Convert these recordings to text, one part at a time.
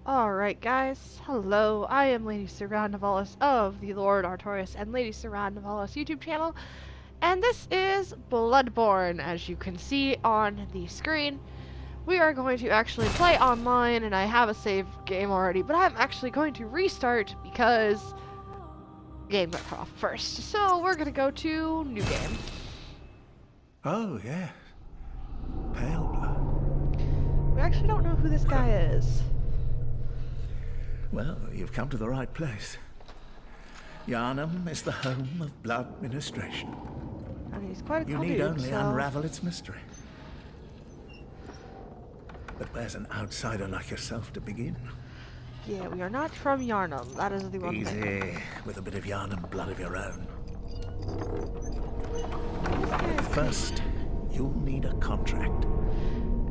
Alright guys, hello, I am Lady Sarah Navalis of the Lord Artorias and Lady Sarah Navalis YouTube channel, and this is Bloodborne, as you can see on the screen. We are going to actually play online, and I have a save game already, but I'm actually going to restart because game got cut off first. So we're gonna go to new game. Oh, yeah. Pale blood. We actually don't know who this guy is. Well, you've come to the right place. Yharnam is the home of blood ministration. And he's quite a You cool need dude, only so... unravel its mystery. But where's an outsider like yourself to begin? Yeah, we are not from Yharnam, that is the one thing. Easy, with a bit of Yharnam blood of your own. But first, you'll need a contract.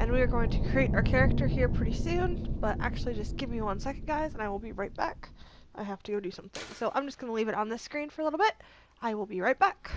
And we are going to create our character here pretty soon, but actually just give me 1 second, guys, and I will be right back. I have to go do something. So I'm just going to leave it on this screen for a little bit. I will be right back.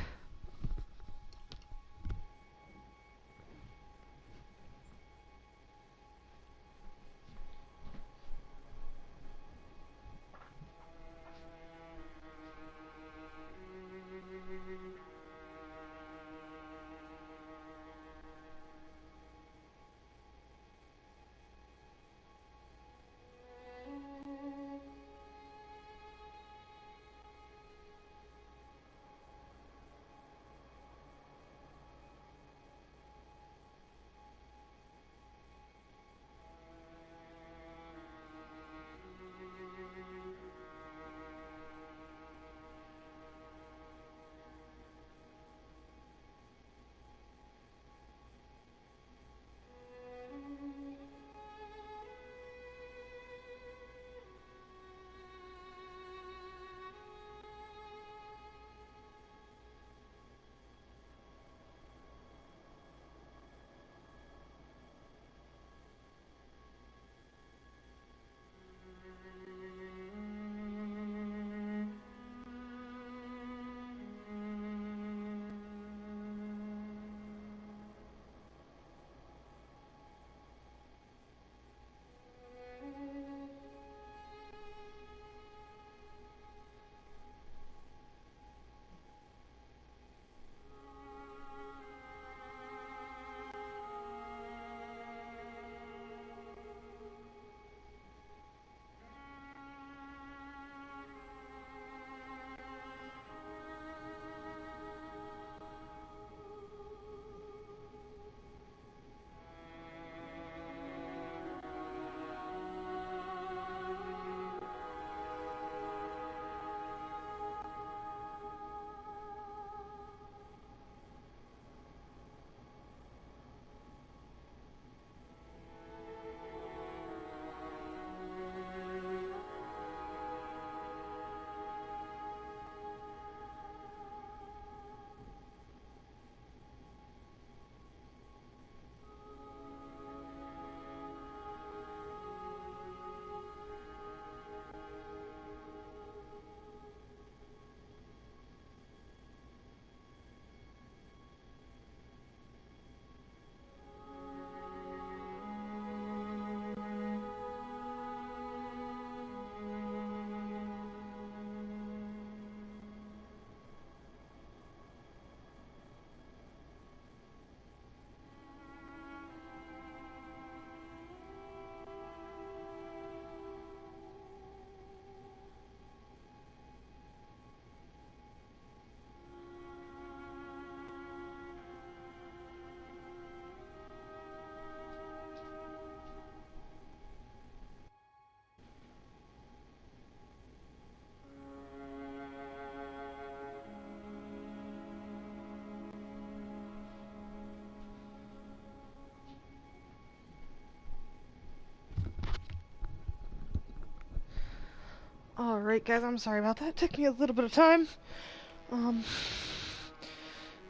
Alright guys, I'm sorry about that. It took me a little bit of time.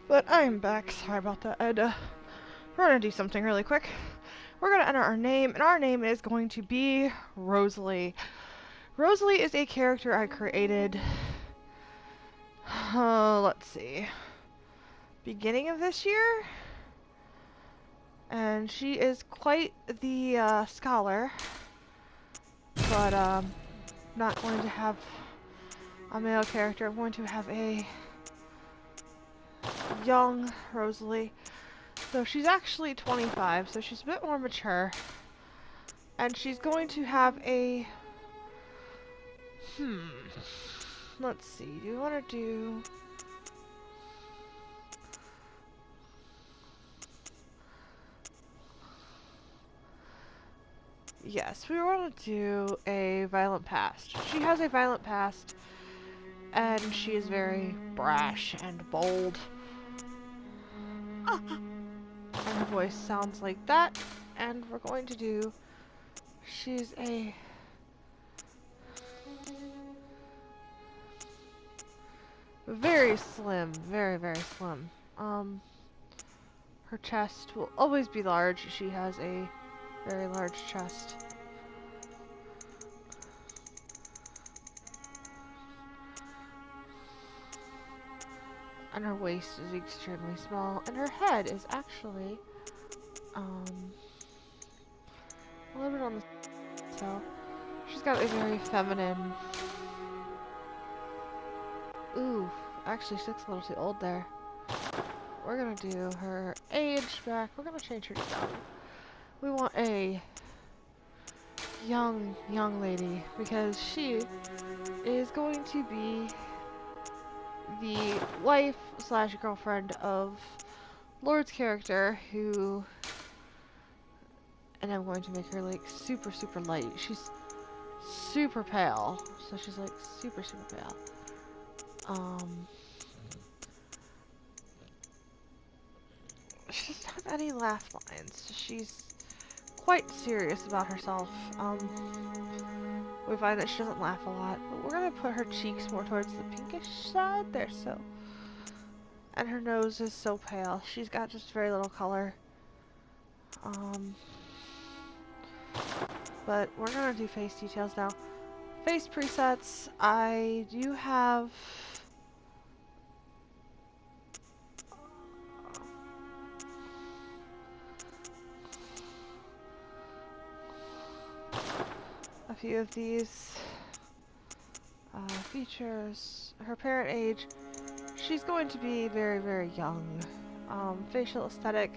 But I am back. Sorry about that. We're gonna do something really quick. We're gonna enter our name, and our name is going to be Rosalie. Rosalie is a character I created, let's see, beginning of this year? And she is quite the scholar. but not going to have a male character. I'm going to have a young Rosalie. So she's actually 25, so she's a bit more mature. And she's going to have a... Let's see, do we want to do... Yes, we want to do a violent past. She has a violent past, and she is very brash and bold. And her voice sounds like that, and we're going to do... She's a... very slim, very, very slim. Her chest will always be large. She has a very large chest. And her waist is extremely small, and her head is actually, a little bit on the... So, she's got a very feminine... Ooh, actually she looks a little too old there. We're gonna do her age back. We're gonna change her to young. We want a young lady, because she is going to be the wife slash girlfriend of Lord's character, who... And I'm going to make her, like, super, super light. She's super pale. So she's, like, super, super pale. She doesn't have any laugh lines. She's quite serious about herself. We find that she doesn't laugh a lot. But we're gonna put her cheeks more towards the pinkish side. There, so. And her nose is so pale. She's got just very little color. But we're gonna do face details now. Face presets, I do have... a few of these features. Her parent age, she's going to be very, very young. Facial aesthetic,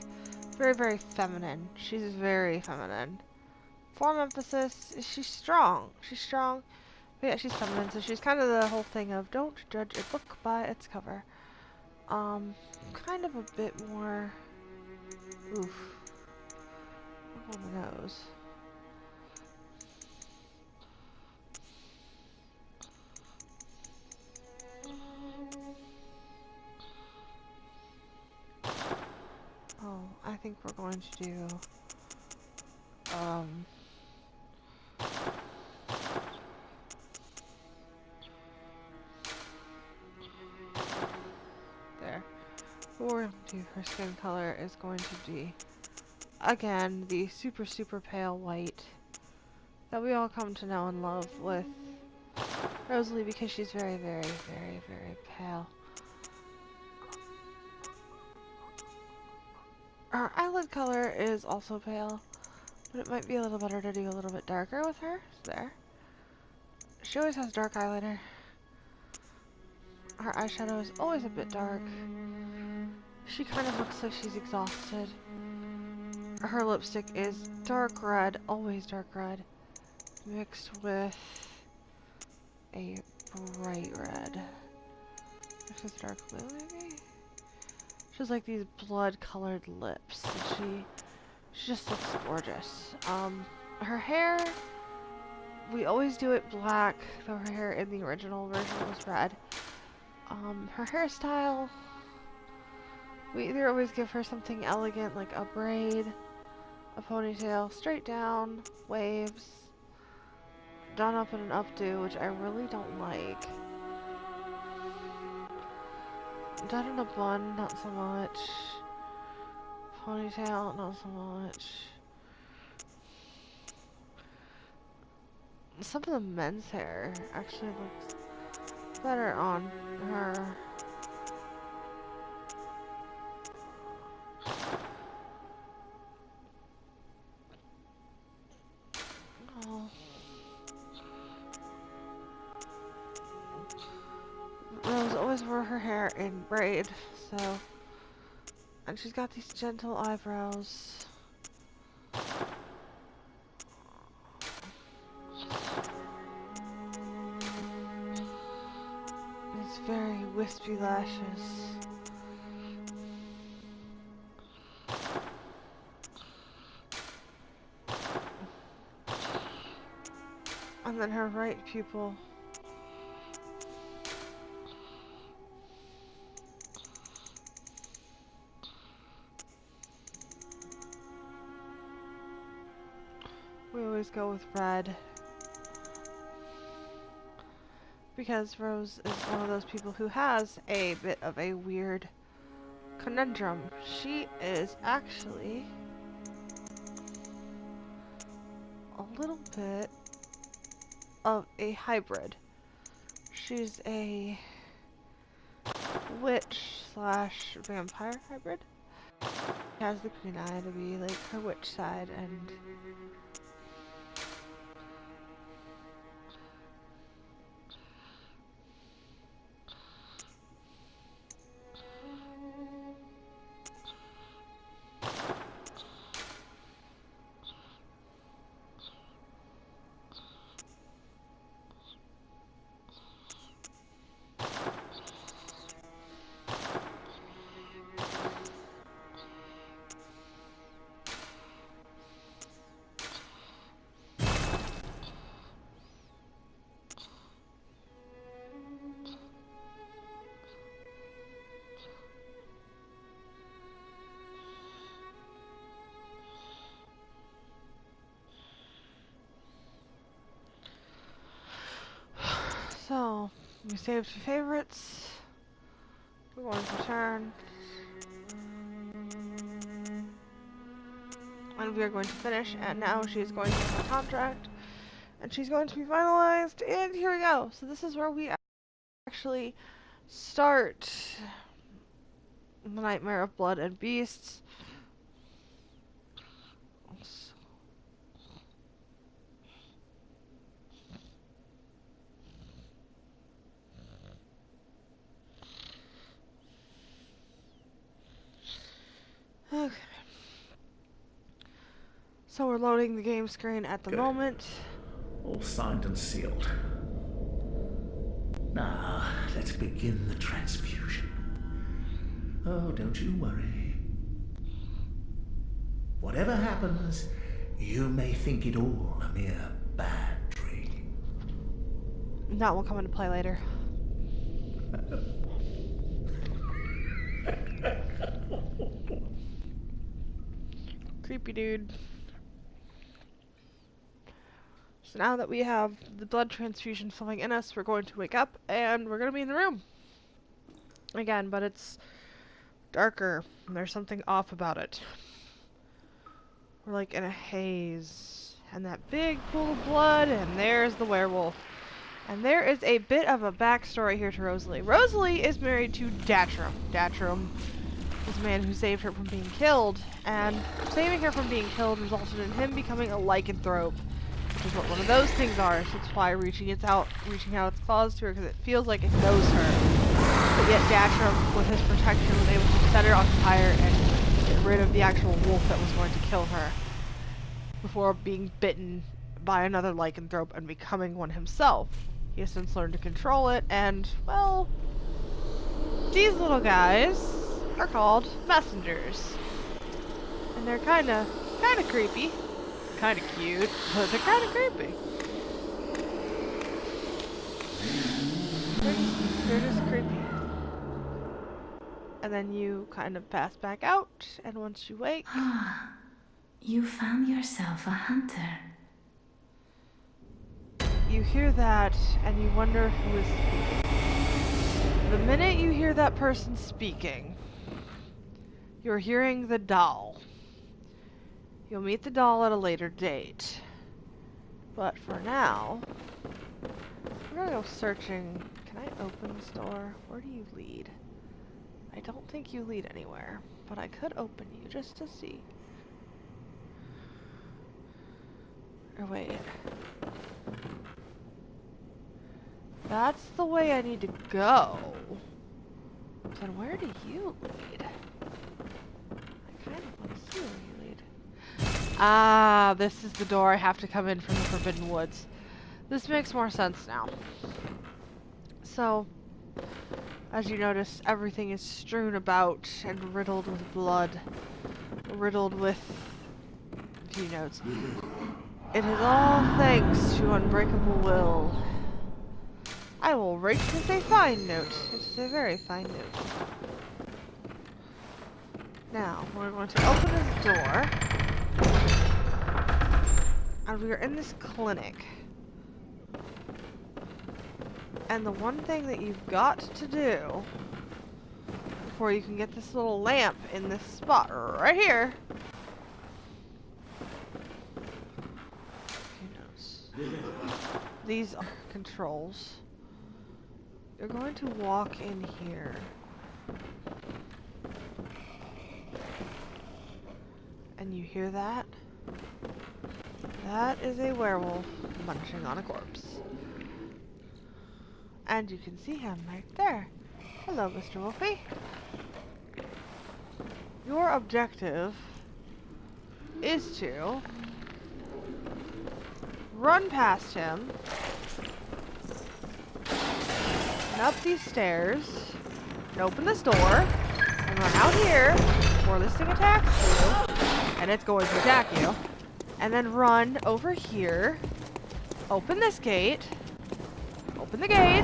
very, very feminine. She's very feminine. Form emphasis, she's strong. She's strong, but yeah, she's feminine, so she's kind of the whole thing of don't judge a book by its cover. Kind of a bit more... Oof. On the nose. Oh, I think we're going to do, there. What we're going to do, her skin color is going to be, again, the super, super pale white that we all come to know and love with Rosalie, because she's very, very, very, very pale. Her eyelid color is also pale, but it might be a little better to do a little bit darker with her. So there. She always has dark eyeliner. Her eyeshadow is always a bit dark. She kind of looks like she's exhausted. Her lipstick is dark red, always dark red, mixed with a bright red. This is dark blue, maybe? She has like these blood-colored lips. And she just looks gorgeous. Her hair, we always do it black, though her hair in the original version was red. Her hairstyle, we either always give her something elegant like a braid, a ponytail, straight down, waves, done up in an updo, which I really don't like. Done in a bun, not so much. Ponytail, not so much. Some of the men's hair actually looks better on her. Oh. always wore her hair in braid, so... And she's got these gentle eyebrows. These very wispy lashes. And then her right pupil. We always go with red. Because Rose is one of those people who has a bit of a weird conundrum. She is actually a little bit of a hybrid. She's a witch slash vampire hybrid. She has the green eye to be like her witch side, and so we saved two favorites. We're going to return. And we are going to finish, and now she is going to have a contract, and she's going to be finalized, and here we go. So this is where we actually start the Nightmare of Blood and Beasts. Okay. So we're loading the game screen at the Good. moment. All signed and sealed. Now, let's begin the transfusion. Oh, don't you worry. Whatever happens, you may think it all a mere bad dream. That will come into play later. Creepy dude. So now that we have the blood transfusion flowing in us, we're going to wake up and we're going to be in the room again, but it's darker and there's something off about it. We're like in a haze, and that big pool of blood, and there's the werewolf. And there is a bit of a backstory here to Rosalie. Rosalie is married to Datrum. Datrum is a man who saved her from being killed, and saving her from being killed resulted in him becoming a lycanthrope, which is what one of those things are. So it's why reaching out its claws to her, because it feels like it knows her. But yet Datrum, with his protection, was able to set her on fire and get rid of the actual wolf that was going to kill her before being bitten by another lycanthrope and becoming one himself. He has since learned to control it, and, well, these little guys are called messengers. And they're kinda creepy. Kinda cute, but they're kinda creepy. They're just creepy. And then you kind of pass back out, and once you wake... Ah, you found yourself a hunter. You hear that, and you wonder who is speaking. The minute you hear that person speaking, you're hearing the doll. You'll meet the doll at a later date. But for now, we're gonna go searching. Can I open this door? Where do you lead? I don't think you lead anywhere, but I could open you just to see. Or wait. That's the way I need to go. Then where do you lead? I kind of want to see where you lead. Ah, this is the door I have to come in from the Forbidden Woods. This makes more sense now. So, as you notice, everything is strewn about and riddled with blood. Riddled with a few notes. It is all thanks to unbreakable will. I will rate this a fine note. It's a very fine note. Now, we're going to open this door. And we are in this clinic. And the one thing that you've got to do before you can get this little lamp in this spot right here. Who knows? These are controls. You're going to walk in here. And you hear that? That is a werewolf munching on a corpse. And you can see him right there. Hello, Mr. Wolfie. Your objective is to run past him and up these stairs and open this door and run out here before this thing attacks you, and it's going to attack you, and then run over here, open this gate, open the gate,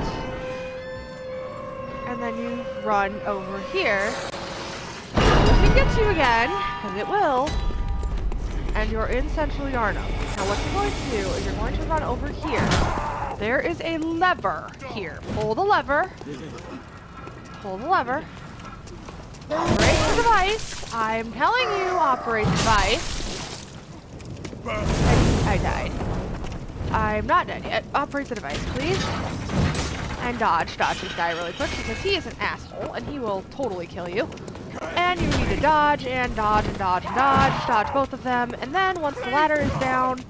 and then you run over here. If it gets you again, because it will, and you're in Central Yarnum. Now what you're going to do is you're going to run over here. There is a lever here. Pull the lever. Pull the lever. Operate the device. I'm telling you, operate the device. I died. I'm not dead yet. Operate the device, please. And dodge. Dodge this guy really quick because he is an asshole and he will totally kill you. And you need to dodge and dodge and dodge and dodge. Dodge both of them. And then once the ladder is down,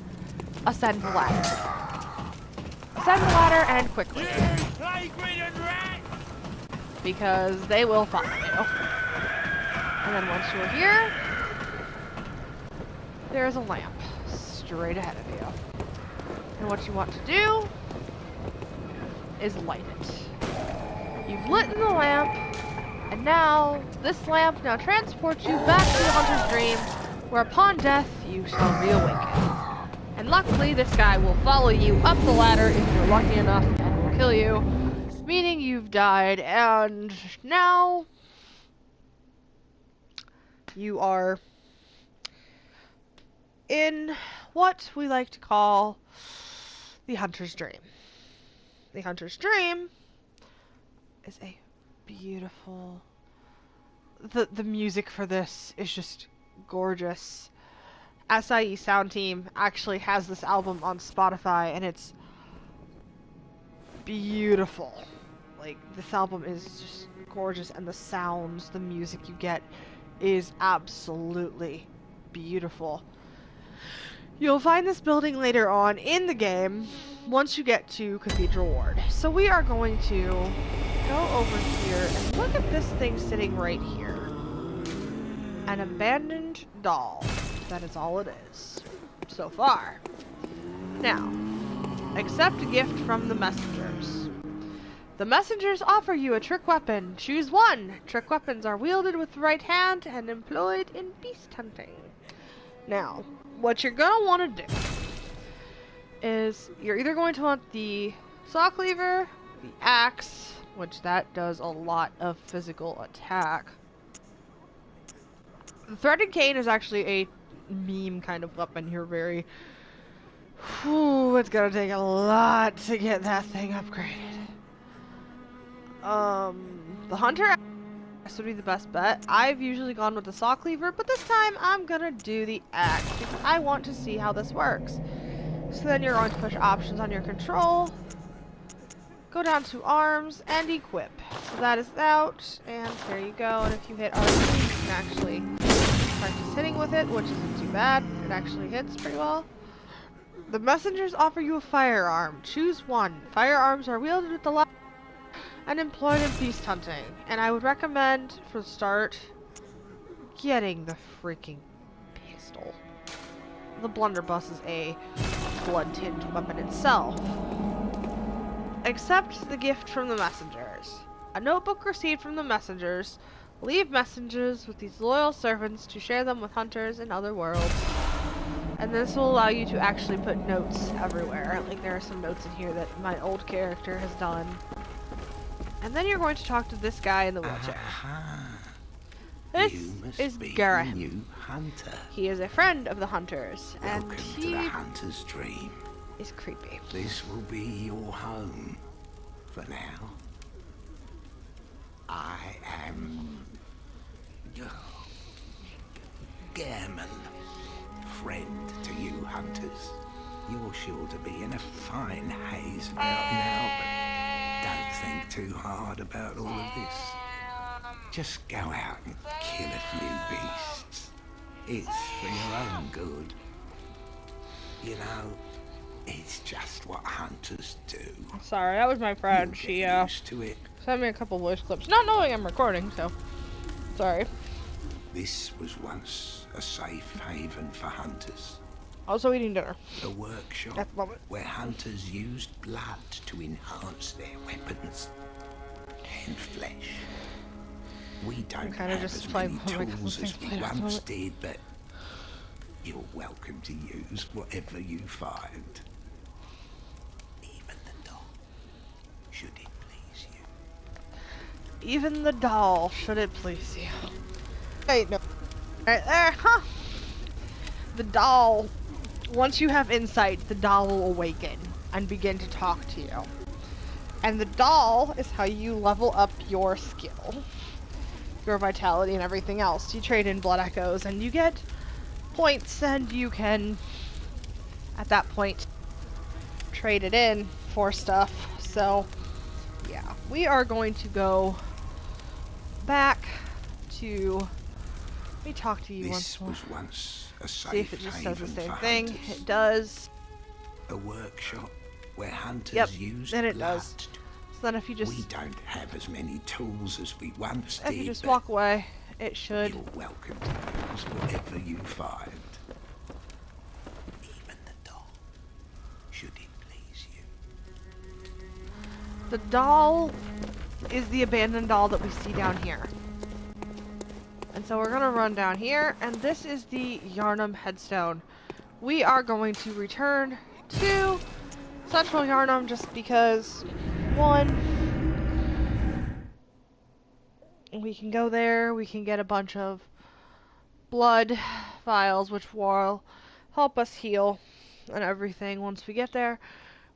ascend the ladder. Ascend the ladder and quickly. Because they will follow you. And then once you're here, there's a lamp straight ahead of you. And what you want to do is light it. You've lit the lamp, and now this lamp now transports you back to the Hunter's Dream, where upon death you shall reawaken. And luckily this guy will follow you up the ladder if you're lucky enough and will kill you, meaning you've died, and now you are in what we like to call the Hunter's Dream. The Hunter's Dream is a beautiful... The music for this is just gorgeous. SIE Sound Team actually has this album on Spotify, and it's beautiful. Like, this album is just gorgeous, and the sounds, the music you get is absolutely beautiful. You'll find this building later on in the game once you get to Cathedral Ward. So we are going to go over here and look at this thing sitting right here. An abandoned doll. That is all it is. So far. Now, accept a gift from the messengers. The messengers offer you a trick weapon. Choose one. Trick weapons are wielded with the right hand and employed in beast hunting. Now, what you're going to want to do is you're either going to want the saw cleaver, the axe, which that does a lot of physical attack. The threaded cane is actually a meme kind of weapon here, very... Whew, it's gonna take a lot to get that thing upgraded. The hunter would be the best bet. I've usually gone with the saw cleaver, but this time I'm gonna do the axe because I want to see how this works. So then you're going to push options on your control, go down to arms, and equip. So that is out, and there you go. And if you hit R2, you can actually practice hitting with it, which isn't too bad. It actually hits pretty well. The messengers offer you a firearm. Choose one. Firearms are wielded with the left unemployed and beast hunting. And I would recommend, for the start, getting the freaking pistol. The blunderbuss is a blood-tinged weapon itself. Accept the gift from the messengers. A notebook received from the messengers. Leave messengers with these loyal servants to share them with hunters in other worlds. And this will allow you to actually put notes everywhere. Like, there are some notes in here that my old character has done. And then you're going to talk to this guy in the wheelchair. This is Gareth. New hunter. He is a friend of the hunters, and Welcome to he the hunter's dream. is creepy. This will be your home for now. I am Gairman, friend to you hunters. You're sure to be in a fine haze about now, but don't think too hard about all of this. Just go out and kill a few beasts. It's for your own good. You know, it's just what hunters do. Sorry, that was my friend. You'll She get used to it. sent me a couple voice clips, not knowing I'm recording, so sorry. This was once a safe haven for hunters. Also eating dinner A workshop at the moment. where hunters used blood to enhance their weapons and flesh. We don't kinda have just as playing many one of my tools couple as things we played at the once moment. did, but you're welcome to use whatever you find. Even the dog, should it please you. Even the doll, should it please you. Hey, no. Right there, huh? The doll, once you have insight, the doll will awaken and begin to talk to you. And the doll is how you level up your skill, your vitality, and everything else. You trade in blood echoes, and you get points, and you can, at that point, trade it in for stuff. So, yeah, we are going to go back to. Let me talk to you This once more. was once a See if safe it just says the haven same for thing. hunters. It does. A workshop where hunters Yep, used and it blood. does. So then if you just We don't have as many tools as we once if did, you just but walk away, it should. you're welcome to use whatever you find. Even the doll, should it please you. The doll is the abandoned doll that we see down here. And so we're gonna run down here, and this is the Yarnum headstone. We are going to return to Central Yarnum just because, one, we can go there, we can get a bunch of blood vials, which will help us heal and everything once we get there.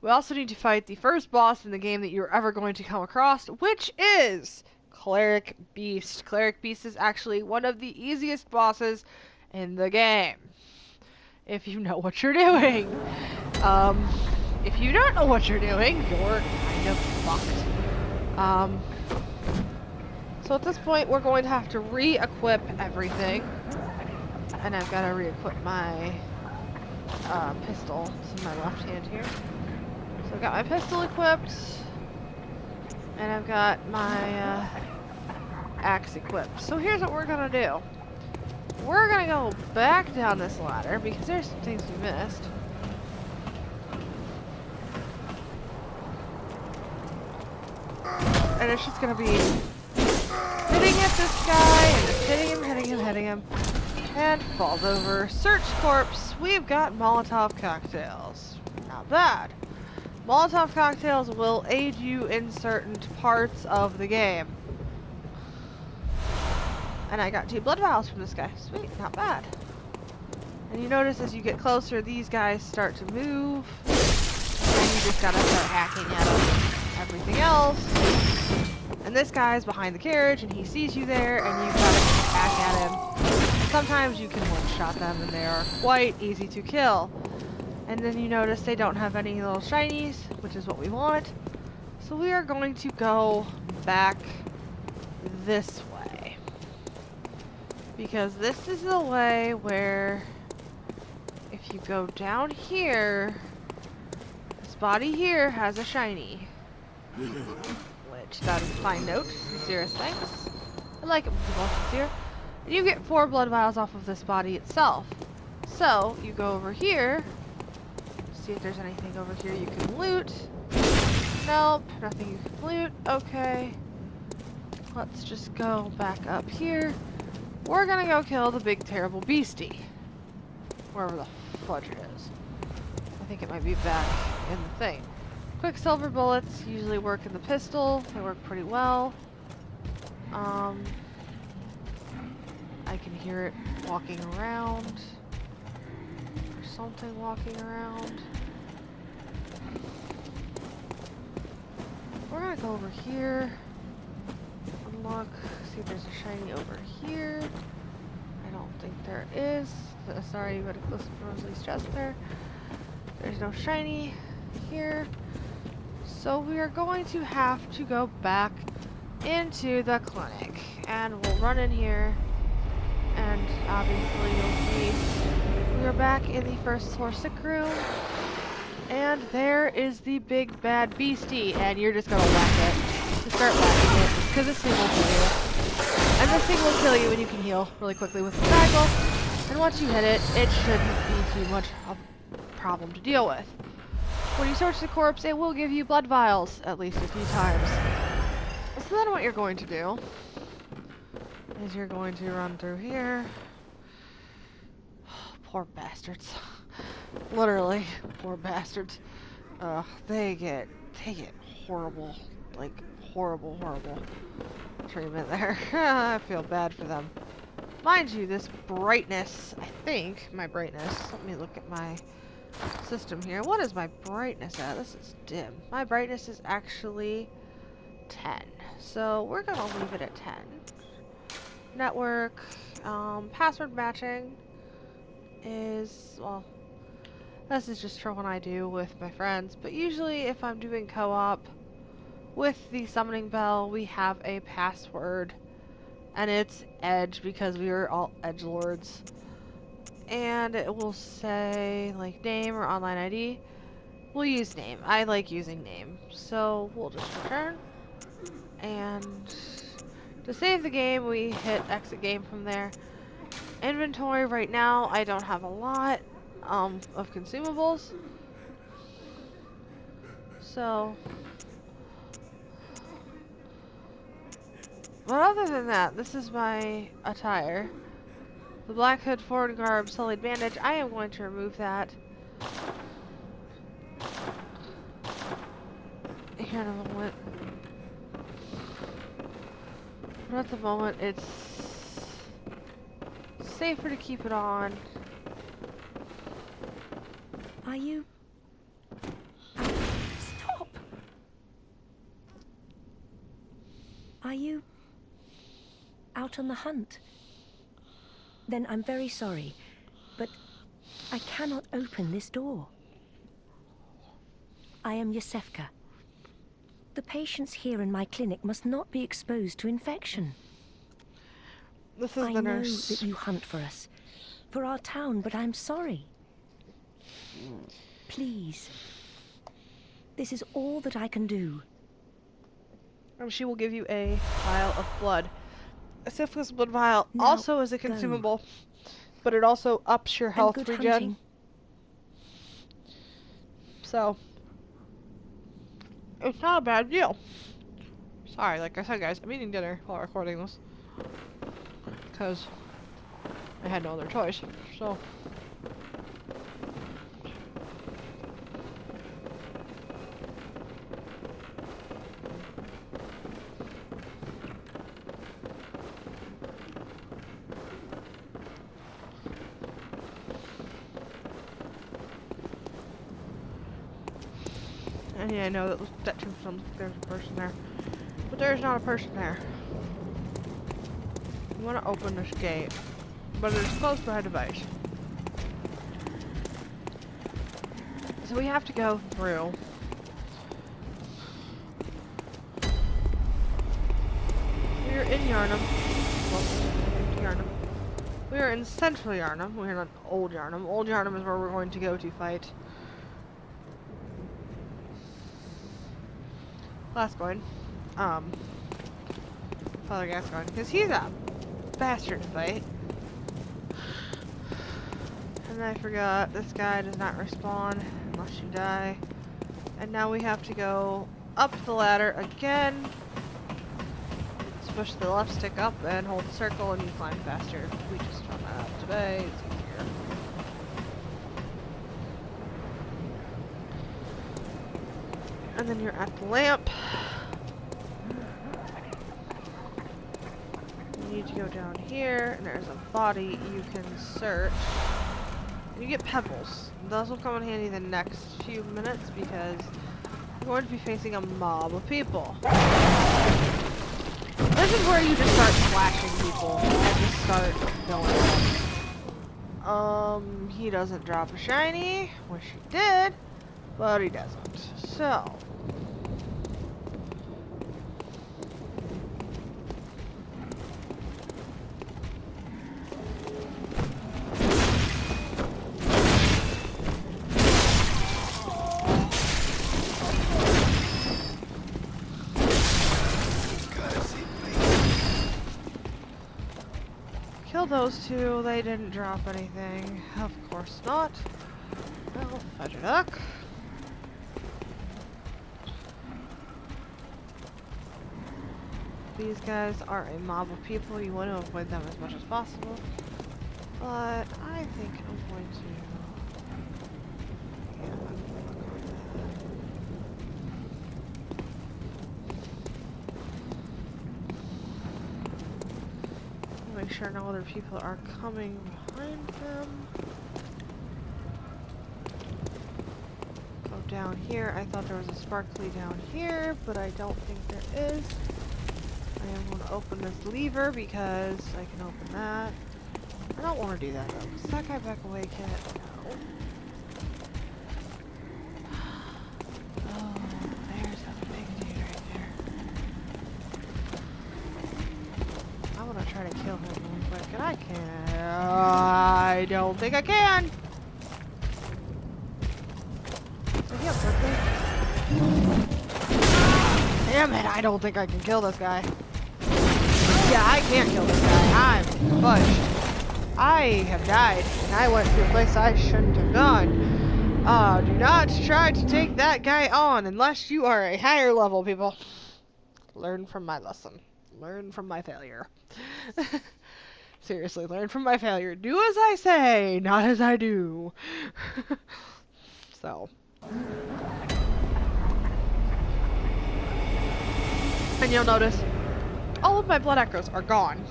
We also need to fight the first boss in the game that you're ever going to come across, which is Cleric Beast. Cleric Beast is actually one of the easiest bosses in the game, if you know what you're doing. If you don't know what you're doing, you're kind of fucked. So at this point, we're going to have to re-equip everything. And I've got to re-equip my pistol. It's in my left hand here. So I've got my pistol equipped. And I've got my axe equipped. So here's what we're going to do. We're going to go back down this ladder because there's some things we missed. And it's just going to be hitting at this guy and just hitting him, and falls over. Search corpse. We've got Molotov cocktails. Not bad. Molotov cocktails will aid you in certain parts of the game. And I got 2 blood vials from this guy. Sweet, not bad. And you notice as you get closer, these guys start to move. And you just gotta start hacking at them. Everything else. And this guy's behind the carriage, and he sees you there, and you've gotta hack at him. Sometimes you can one-shot them, and they are quite easy to kill. And then you notice they don't have any little shinies, which is what we want. So we are going to go back this way. Because this is the way where, if you go down here, this body here has a shiny. which that is a fine note. Sincerest thanks. I like it when people are sincere. And you get 4 blood vials off of this body itself. So, you go over here, see if there's anything over here you can loot. Nope, nothing you can loot. Okay. Let's just go back up here. We're gonna go kill the big terrible beastie. Wherever the fudge it is. I think it might be back in the thing. Quicksilver bullets usually work in the pistol. They work pretty well. I can hear it walking around. There's something walking around. We're gonna go over here. Unlock. See if there's a shiny over here. I don't think there is. Sorry, you got a close to Rosalie's chest there. There's no shiny here. So we are going to have to go back into the clinic. And we'll run in here. And obviously you'll see we are back in the first floor sick room. And there is the big bad beastie. And you're just gonna whack it. Just start whacking it. Because this thing will kill you. And this thing will kill you and you can heal really quickly with the tackle. And once you hit it, it shouldn't be too much of a problem to deal with. When you search the corpse, it will give you blood vials at least a few times. So then what you're going to do is you're going to run through here. Poor bastards. Literally, poor bastards. They get horrible, like horrible treatment there. I feel bad for them. Mind you, this brightness, I think, my brightness, let me look at my system here. What is my brightness at? This is dim. My brightness is actually 10. So we're gonna leave it at 10. Network, password matching is, well, this is just for when I do with my friends, but usually if I'm doing co-op with the summoning bell, we have a password, and it's Edge because we are all edgelords. And it will say, like, name or online ID. We'll use name. I like using name. So, we'll just return. And to save the game, we hit exit game from there. Inventory right now, I don't have a lot of consumables. So, but other than that, this is my attire. The black hood, forward garb, sullied bandage. I am going to remove that. Here in a moment. But at the moment, it's safer to keep it on. Are you... Stop! Are you... out on the hunt? Then I'm very sorry, but I cannot open this door. I am Yosefka. The patients here in my clinic must not be exposed to infection. This is I the know nurse. that you hunt for us, for our town, but I'm sorry. Please. This is all that I can do. She will give you a vial of blood. A syphilis blood vial Now, also is a consumable, but it also ups your health good regen. hunting. So, it's not a bad deal. Sorry, like I said, guys, I'm eating dinner while recording this. Because I had no other choice. So, and yeah, I know that tombstone, there's a person there. But there's not a person there. You want to open this gate, but it's closed by a device. So we have to go through. We are in Yarnum. Well, Yarnum. We are in Central Yarnum. We're not Old Yarnum. Old Yarnum is where we're going to go to fight Lascoin. Father Gascoigne, because he's a bastard to fight. And I forgot, this guy does not respawn unless you die. And now we have to go up the ladder again. Just push the left stick up and hold the circle and you climb faster. We just found that out today, it's easier. And then you're at the lamp. You need to go down here, and there's a body you can search. And you get pebbles. Those will come in handy the next few minutes because you're going to be facing a mob of people. This is where you just start slashing people and just start going on. He doesn't drop a shiny. Wish he did, but he doesn't. So. Kill those two, they didn't drop anything. Of course not. Well, fudge duck. These guys are a mob of people, you want to avoid them as much as possible. But I think I'm going to... Yeah, I'm going to look on that. Make sure no other people are coming behind them. Go down here. I thought there was a sparkly down here, but I don't think there is. I am going to open this lever because I can open that. I don't want to do that though. Is that guy back away yet? No. Oh, there's a big dude right there. I want to try to kill him really quick, and I can't. I don't think I can. Is he up quickly? Damn it! I don't think I can kill this guy. Yeah, I can't kill this guy. I'm fudged. I have died, and I went to a place I shouldn't have gone. Do not try to take that guy on unless you are a higher level, people. Learn from my lesson. Learn from my failure. Seriously, learn from my failure. Do as I say, not as I do. So. And you'll notice all of my blood echoes are gone.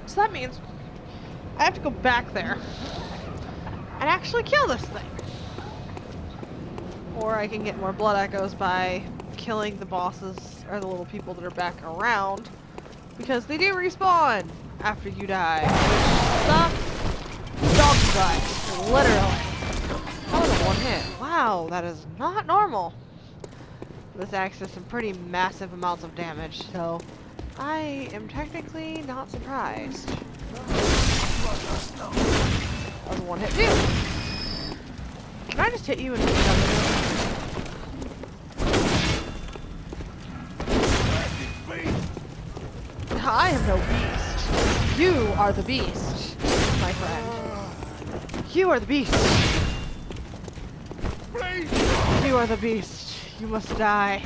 So that means I have to go back there and actually kill this thing. Or I can get more blood echoes by killing the bosses or the little people that are back around. Because they do respawn after you die. Which sucks. Dog sucks. Literally. That was a one hit. Wow, that is not normal. This axe does some pretty massive amounts of damage, so I am technically not surprised. That was a one hit too. Can I just hit you and hit another? I am no beast. You are the beast, my friend. You are the beast. You are the beast. You must die.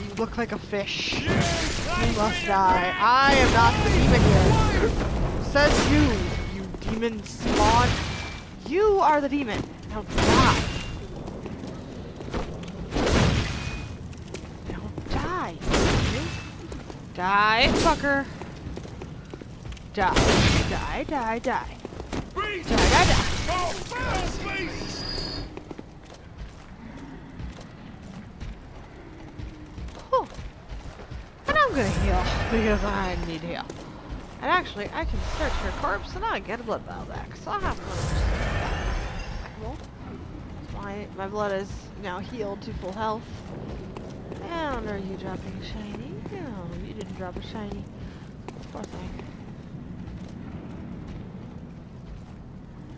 You look like a fish. You must die. I am not the demon here. Says you demon spawn. You are the demon. Now die. Now die. Die, fucker. Die. Die, die, die. Die, die, die. Whew. And I'm gonna heal, because I need heal. And actually, I can search for a corpse and I get a blood vial back. So I have to cool. My blood is now healed to full health. And are you dropping a shiny? No, you didn't drop a shiny. Poor thing.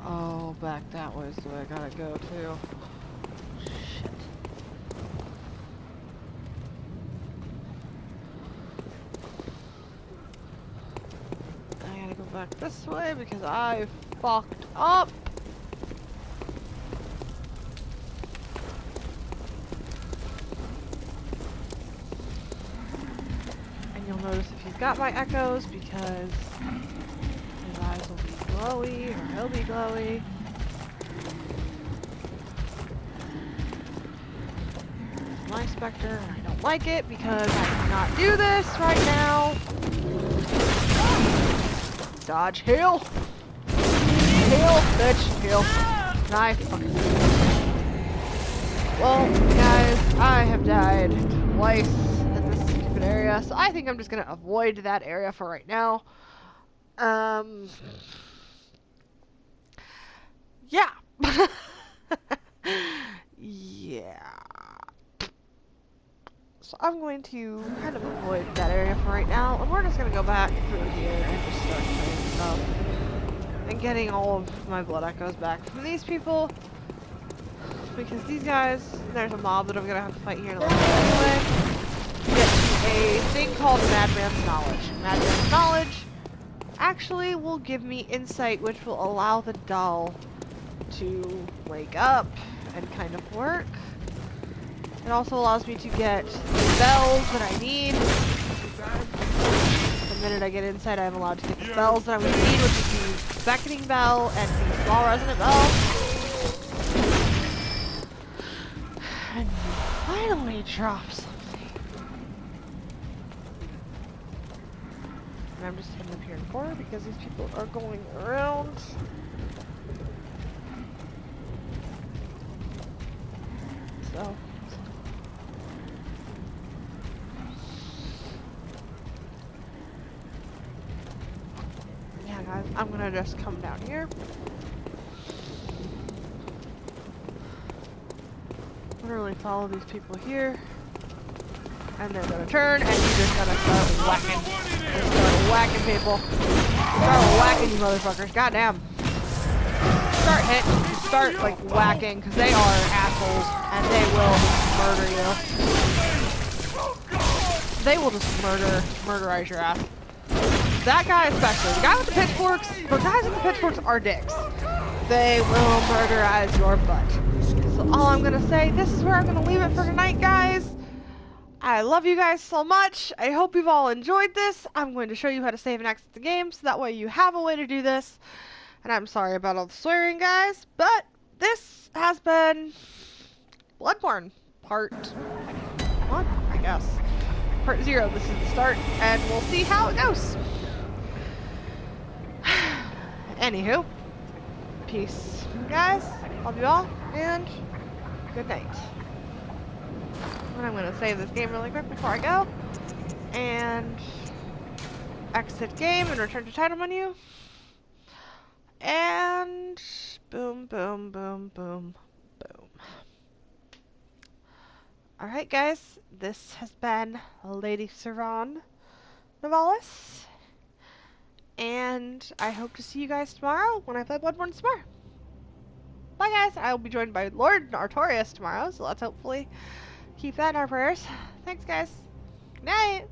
Oh, back that way is the way I gotta go too. Shit. back this way because I fucked up. And you'll notice if he's got my echoes because his eyes will be glowy, or he'll be glowy. My Spectre, and I don't like it because I cannot do this right now. Dodge, heal! Heal, bitch, heal. I fucking... Well, guys, I have died twice in this stupid area, so I think I'm just gonna avoid that area for right now. Yeah. Yeah. So I'm going to kind of avoid that area for right now, and we're just going to go back through here and just start killing stuff. And getting all of my blood echoes back from these people. Because these guys, there's a mob that I'm going to have to fight here in a little bit anyway. Get a thing called Madman's Knowledge. Madman's Knowledge actually will give me insight, which will allow the doll to wake up and kind of work. It also allows me to get the bells that I need. The minute I get inside, I'm allowed to get the bells that I would need, which is the beckoning bell and the small resonant bell. And you finally drop something. And I'm just heading up here in 4 because these people are going around. So... yeah, guys, I'm gonna just come down here. Literally follow these people here. And they're gonna turn, and you just gotta start whacking. Just start whacking people. Start whacking you motherfuckers, goddamn. Start hitting, start like whacking, because they are assholes, and they will murder you. They will just murderize your ass. That guy especially. The guy with the pitchforks, the guys with the pitchforks are dicks. They will murderize your butt. So all I'm gonna say, this is where I'm gonna leave it for tonight, guys. I love you guys so much. I hope you've all enjoyed this. I'm going to show you how to save and exit the game, so that way you have a way to do this. And I'm sorry about all the swearing, guys, but this has been Bloodborne, part 1, I guess. Part 0, this is the start, and we'll see how it goes. Anywho, peace, guys. Love you all, and good night. And I'm gonna save this game really quick before I go, and exit game and return to title menu, and boom, boom, boom, boom, boom. Alright, guys, this has been Lady Saran Novalis. And I hope to see you guys tomorrow when I play Bloodborne some more. Bye, guys. I will be joined by Lord Artorias tomorrow, so let's hopefully keep that in our prayers. Thanks, guys. Good night.